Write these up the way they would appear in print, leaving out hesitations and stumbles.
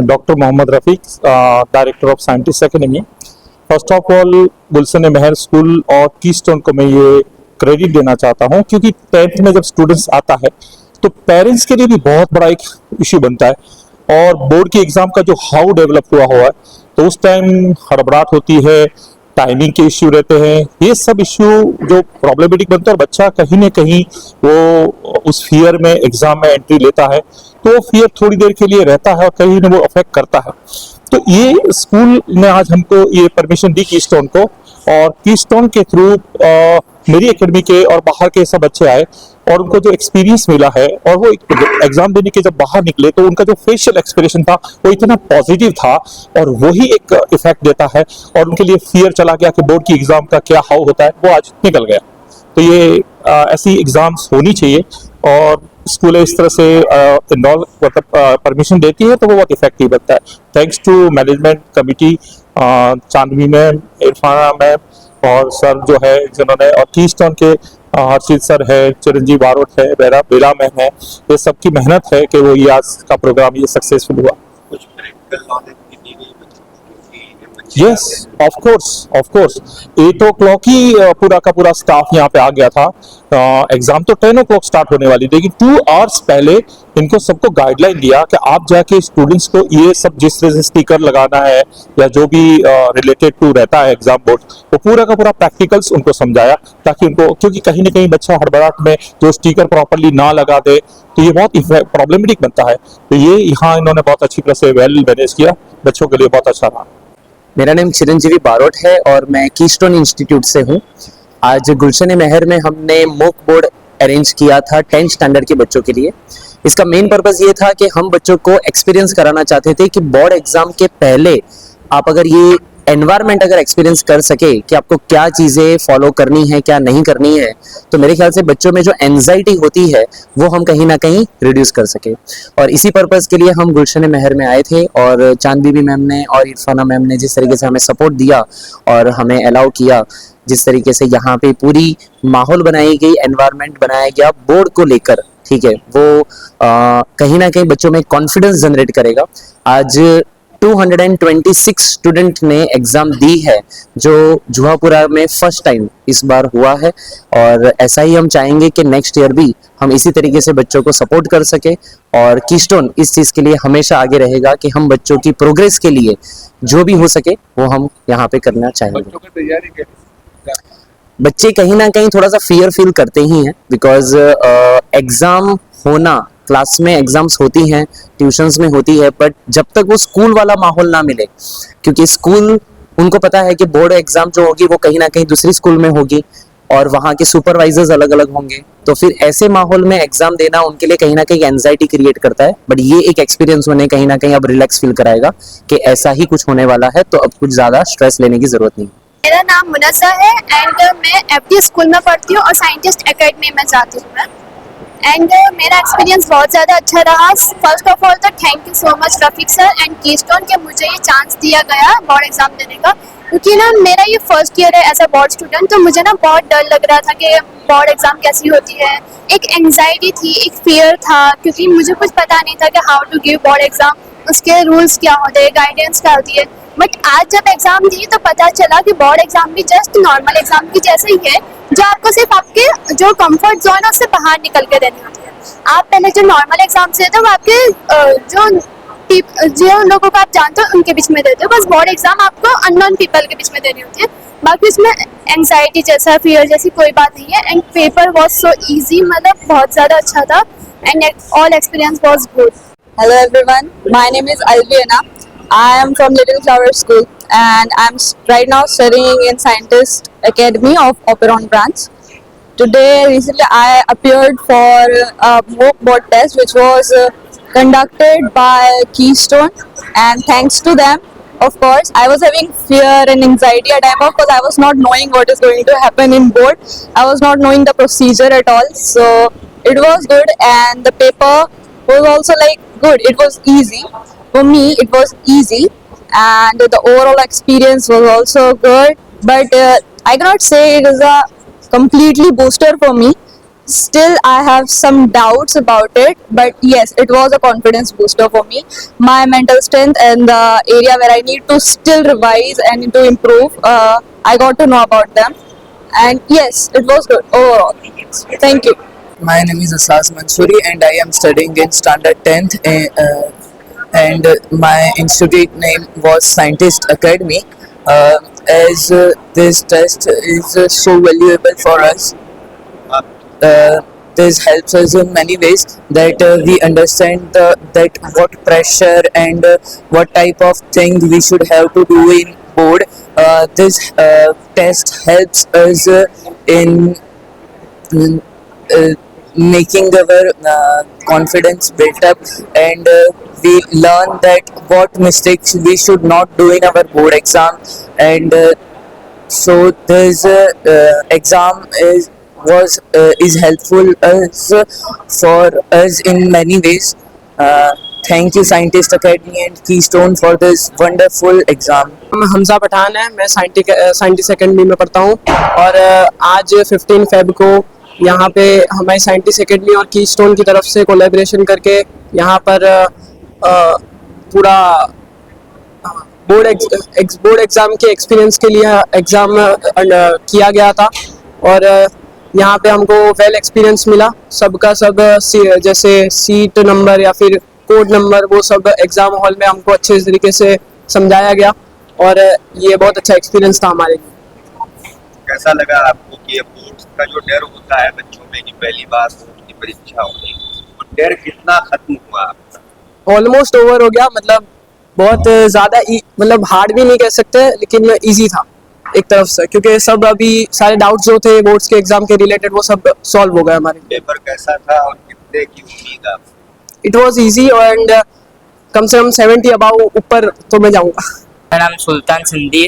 Doctor Mohammed Rafiq, director of scientist academy. First of all Gulshan Mahar school और Keystone को मैं ये क्रेडिट देना चाहता हूँ, क्योंकि 10th में जब स्टूडेंट्स आता है तो पेरेंट्स के लिए भी बहुत बड़ा एक इशू बनता है, और बोर्ड के एग्जाम का जो हाउ डेवलप हुआ है तो उस टाइम हड़बड़ाहट होती है, टाइमिंग के इश्यू रहते हैं, ये सब इश्यू जो प्रॉब्लमेटिक बनता है, और बच्चा कहीं ना कहीं वो उस फियर में एग्जाम में एंट्री लेता है, तो वो फियर थोड़ी देर के लिए रहता है और कहीं ना वो अफेक्ट करता है। तो ये स्कूल ने आज हमको ये परमिशन दी कीस्टोन को, और कीस्टोन के थ्रू मेरी एकेडमी के और बाहर के सब बच्चे आए और उनको जो एक्सपीरियंस मिला है, और वो एग्जाम देने के जब बाहर निकले तो उनका जो फेशियल एक्सप्रेशन था वो इतना पॉजिटिव था, और वही एक इफेक्ट देता है, और उनके लिए फियर चला गया कि बोर्ड की एग्जाम का क्या हाउ होता है, वो आज निकल गया। तो ये ऐसी एग्जाम्स होनी चाहिए, और स्कूल इस तरह से इनरोल मतलब परमिशन देती है तो वो बहुत इफेक्टिव बनता है। Thanks to management committee, Chandni ma'am, Irfana ma'am और सर जो है जिन्होंने, और कीस्टोन के हर्षित सर है, चिरंजीव बारोट है, बेला मैम है, ये सबकी मेहनत है कि वो ये आज का प्रोग्राम ये सक्सेसफुल हुआ। कुछ प्रैक्टिकल नॉलेज भी दी गई यस, ऑफ कोर्स 8 o'clock ही पूरा का पूरा स्टाफ यहाँ पे आ गया था। एग्जाम तो 10 o'clock स्टार्ट होने वाली थी, लेकिन 2 hours पहले इनको सबको गाइडलाइन दिया कि आप जाके स्टूडेंट्स को ये सब जिस तरह से स्टिकर लगाना है या जो भी रिलेटेड टू रहता है एग्जाम बोर्ड, वो पूरा का पूरा प्रैक्टिकल्स उनको समझाया, ताकि उनको, क्योंकि कहीं ना कहीं बच्चा हड़बड़ाहट में जो स्टिकर प्रॉपरली ना लगा दे तो ये बहुत प्रॉब्लमेटिक बनता है। तो ये यहाँ इन्होंने बहुत अच्छी तरह से वेल मैनेज किया, बच्चों के लिए बहुत अच्छा रहा। मेरा नाम चिरंजीवी बारोट है और मैं कीस्टोन इंस्टीट्यूट से हूँ। आज गुलशन महर में हमने मॉक बोर्ड अरेंज किया था 10th स्टैंडर्ड के बच्चों के लिए। इसका मेन पर्पस ये था कि हम बच्चों को एक्सपीरियंस कराना चाहते थे कि बोर्ड एग्जाम के पहले आप अगर ये एनवायरनमेंट अगर एक्सपीरियंस कर सके कि आपको क्या चीज़ें फॉलो करनी है, क्या नहीं करनी है, तो मेरे ख्याल से बच्चों में जो एंजाइटी होती है वो हम कहीं ना कहीं रिड्यूस कर सके। और इसी पर्पस के लिए हम गुलशन महर में आए थे, और चांद बीबी मैम ने और इरफाना मैम ने जिस तरीके से हमें सपोर्ट दिया और हमें अलाउ किया, जिस तरीके से यहाँ पे पूरी माहौल बनाई गई, एनवायरनमेंट बनाया गया बोर्ड को लेकर, ठीक है, वो कहीं ना कहीं बच्चों में कॉन्फिडेंस जनरेट करेगा। आज 226 स्टूडेंट ने एग्जाम दी है, जो जुहापुरा में फर्स्ट टाइम इस बार हुआ है, और ऐसा ही हम चाहेंगे कि नेक्स्ट ईयर भी हम इसी तरीके से बच्चों को सपोर्ट कर सके। और कीस्टोन इस चीज़ के लिए हमेशा आगे रहेगा कि हम बच्चों की प्रोग्रेस के लिए जो भी हो सके वो हम यहाँ पे करना चाहेंगे। बच्चों की तैयारी कैसे? बच्चे कहीं ना कहीं थोड़ा सा फियर फील करते ही हैं, बिकॉज एग्जाम होना, क्लास में एग्जाम्स होती हैं, ट्यूशंस में होती है, बट जब तक वो स्कूल वाला माहौल ना मिले, क्योंकि स्कूल उनको पता है कि बोर्ड एग्जाम जो होगी वो कहीं ना कहीं दूसरी स्कूल में होगी और वहाँ के सुपरवाइजर्स अलग अलग होंगे, तो फिर ऐसे माहौल में एग्जाम देना उनके लिए कहीं ना कहीं एंजाइटी क्रिएट करता है। बट ये एक एक्सपीरियंस उन्हें कहीं ना कहीं अब रिलैक्स फील कराएगा कि ऐसा ही कुछ होने वाला है, तो अब कुछ ज़्यादा स्ट्रेस लेने की ज़रूरत नहीं। मेरा नाम मुनस्सा है एंड मैं एफडी स्कूल में पढ़ती हूँ और साइंटिस्ट एकेडमी में जाती हूँ मैं। एंड मेरा एक्सपीरियंस बहुत ज़्यादा अच्छा रहा। फर्स्ट ऑफ ऑल तो thank you so much Rafiq sir and keystone के मुझे ये चांस दिया गया बोर्ड एग्जाम देने का, क्योंकि ना मेरा ये फर्स्ट ईयर है एज अ बोर्ड स्टूडेंट, तो मुझे ना बहुत डर लग रहा था कि बोर्ड एग्जाम कैसी होती है। एक एंजाइटी थी, एक फियर था, क्योंकि मुझे कुछ पता नहीं था कि how to give board exam, उसके रूल्स क्या होते हैं, गाइडेंस क्या होती है। बट आज जब एग्जाम दी तो पता चला कि बोर्ड एग्जाम भी जस्ट नॉर्मल एग्जाम की जैसे ही है, जो आपको सिर्फ आपके जो कंफर्ट जोन है उससे बाहर निकल के देनी होती है। आप पहले जो नॉर्मल एग्जाम से तो आपके जो लोगों को आप जानते हो उनके बीच में देते हो, बस बोर्ड एग्जाम आपको अननोन पीपल के बीच में देनी होती है। बाकी उसमें एंजाइटी जैसा, फियर जैसी कोई बात नहीं है। And paper was so easy, मतलब बहुत ज़्यादा अच्छा था and all experience was good. Hello everyone, my name is Alviana. I am from Little Flower School and I'm right now studying in Scientist Academy of Operon branch. Recently I appeared for a mock board test which was conducted by Keystone, and thanks to them, of course, I was having fear and anxiety at time because I was not knowing what is going to happen in board. I was not knowing the procedure at all, so it was good, and the paper was also like good. It was easy for me. It was easy, and the overall experience was also good. But I cannot say it is a completely booster for me, Still, I have some doubts about it, but yes, it was a confidence booster for me. My mental strength and the area where I need to still revise and to improve, I got to know about them, and yes, it was good overall. Thank you. My name is Asas Mansoori and I am studying in standard 10th and my institute name was Scientist Academy. As this test is so valuable for us, this helps us in many ways that we understand that what pressure and what type of thing we should have to do in board. This test helps us in making our confidence built up, and we learn that what mistakes we should not do in our board exam, and so this exam is helpful us for us in many ways. Thank you Scientist Academy and Keystone for this wonderful exam. Hamza Pathan है, मैं scientist academy में पढ़ता हूँ और आज 15 Feb को यहाँ पे हमारी साइंटिस्ट अकेडमी और कीस्टोन की तरफ से कोलैबोरेशन करके यहाँ पर पूरा बोर्ड एग्ज़ाम के एक्सपीरियंस के लिए एग्ज़ाम किया गया था और यहाँ पे हमको वेल एक्सपीरियंस मिला। सबका सब जैसे सीट नंबर या फिर कोड नंबर वो सब एग्ज़ाम हॉल में हमको अच्छे तरीके से समझाया गया और ये बहुत अच्छा एक्सपीरियंस था हमारे लिए। कैसा लगा आपको कि ये बोर्ड का जो डर होता है बच्चों में कि पहली बार बोर्ड की परीक्षा होगी, वो डर कितना खत्म हुआ आपका? ऑलमोस्ट ओवर हो गया, मतलब बहुत ज़्यादा मतलब हार्ड भी नहीं कह सकते लेकिन इजी था एक तरफ से, क्योंकि सब अभी सारे डाउट्स जो थे बोर्ड्स के एग्जाम के रिलेटेड वो सब सॉल्व हो गए हमारे। पेपर कैसा था और कितने की उम्मीद आप? It was easy and come से कम 70 अबाउ ऊपर तो मैं जाऊंगा। मेरा नाम सुल्तान सिंधी है।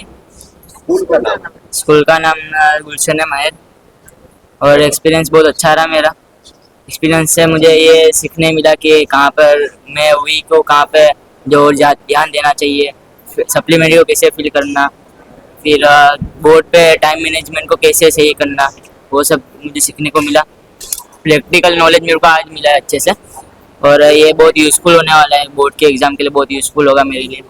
स्कूल का नाम? स्कूल का नाम गुलशन महर और एक्सपीरियंस बहुत अच्छा रहा मेरा। एक्सपीरियंस से मुझे ये सीखने मिला कि कहाँ पर मैं वीक को कहाँ पे जो और ध्यान देना चाहिए, सप्लीमेंट्री को कैसे फिल करना, फिर बोर्ड पे टाइम मैनेजमेंट को कैसे सही करना, वो सब मुझे सीखने को मिला। प्रैक्टिकल नॉलेज मेरे को आज मिला है अच्छे से और ये बहुत यूज़फुल होने वाला है, बोर्ड के एग्ज़ाम के लिए बहुत यूज़फुल होगा मेरे लिए।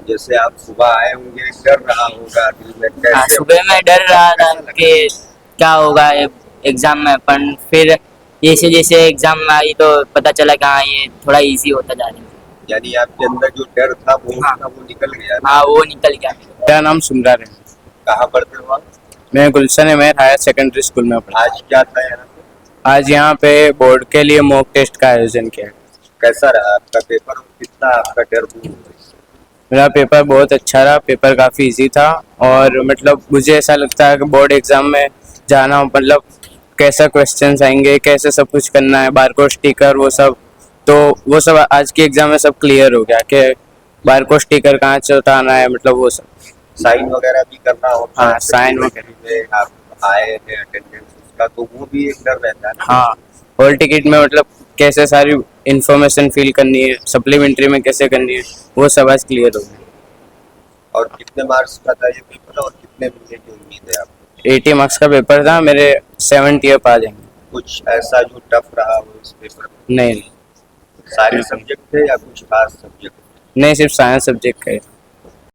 जैसे आप सुबह आए होंगे, डर रहा होगा दिल में, कैसे? सुबह में डर रहा था कि क्या होगा एग्ज़ाम में, पर फिर जैसे जैसे एग्ज़ाम में आई तो पता चला कि हाँ ये थोड़ा इजी होता जा रहा है। यानी आपके अंदर जो डर था वो हाँ। वो निकल गया? हाँ वो निकल गया। मेरा नाम सुंदर है। कहाँ पढ़ते हो आप? मैं गुलशन महर हायर सेकेंडरी स्कूल में पढ़ा। आज क्या था यहाँ पे? आज यहाँ पे बोर्ड के लिए मॉक टेस्ट का आयोजन किया। कैसा रहा आपका पेपर? कितना आपका डर दूर हुआ? मेरा पेपर बहुत अच्छा रहा, पेपर काफ़ी इजी था और मतलब मुझे ऐसा लगता है कि बोर्ड एग्ज़ाम में जाना मतलब कैसा क्वेश्चंस आएंगे, कैसे सब कुछ करना है, बारकोड स्टिकर वो सब, तो वो सब आज के एग्ज़ाम में सब क्लियर हो गया कि बारकोड स्टिकर कहाँ से उठाना है, मतलब वो सब। साइन वगैरह भी करना होता है? हाँ, साइन वगैरह। आप आए हैं अटेंडेंस उसका, तो वो भी एक डर रहता है ना? हाँ, हॉल टिकट में मतलब कैसे सारी इन्फॉर्मेशन फिल करनी है, सप्लीमेंट्री में कैसे करनी है, वो सब आज क्लियर हो गया। और कितने मार्क्स का था ये पेपर और कितने मिलने की उम्मीद है आपको? 80 मार्क्स का पेपर था, मेरे 70 अप आ जाएंगे। कुछ ऐसा जो टफ रहा हो इस पेपर में? नहीं, सारे सब्जेक्ट थे या कुछ खास सब्जेक्ट? नहीं सिर्फ साइंस सब्जेक्ट का ही।